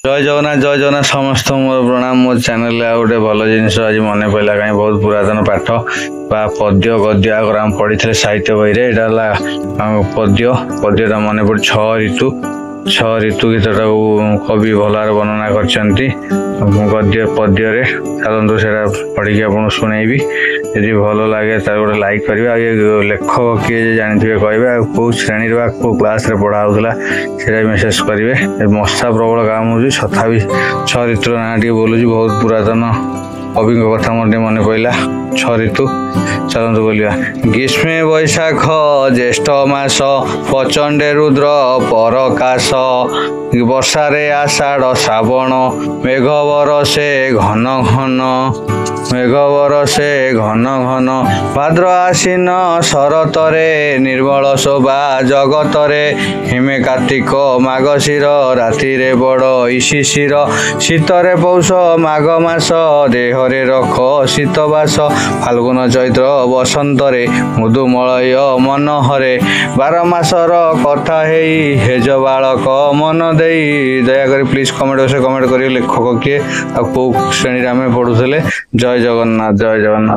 जय जगन्नाथ समस्त मोर प्रणाम। मो चैनल गोटे भल जिनस आज मन पड़ा कहीं बहुत पुरातन पाठ बा पद्य गद्य आगर आम पढ़ी साहित्य बही पद्य पद्यटा मन पड़े छह ऋतु गीतटा कवि भल वर्णना कर पद्य चलतु से पढ़ी आप शुणेबी यदि भल लगे तार गोटे लाइक करेंगे। लेखक किए जानते कहे कौ श्रेणी कौ क्लास पढ़ा होगा से मेसेज करेंगे। मशा प्रबल काम हो तथापि छह ऋतुर ना टे बोलूँ बहुत पुरातन कवि कथा मोटे मन पड़ा। छह ऋतु चलतु बोलिया। ग्रीष्मे बैशाख ज्येष्ठ मास प्रचंडे रुद्र परकाश वर्षारे आषाढ़ श्रावण मेघ बरसे घन घन भाद्र आश्विन शरतरे निर्मल शोभा जगतरे हिमे कार्तिक माघशिर रातिरे बड़ ईशिशिर शीतरे पौष माघ मास देहरे रख शीतबास फाल्गुन चैत्र बसंतरे मधुमलय मनहरे 12 मासर कथा हेई हेज बालक मन देई। दयाकोरी प्लीज कमेंट कर लेखक किए आ श्रेणी आम पढ़ुले। जय जगन्नाथ जय जगन्नाथ।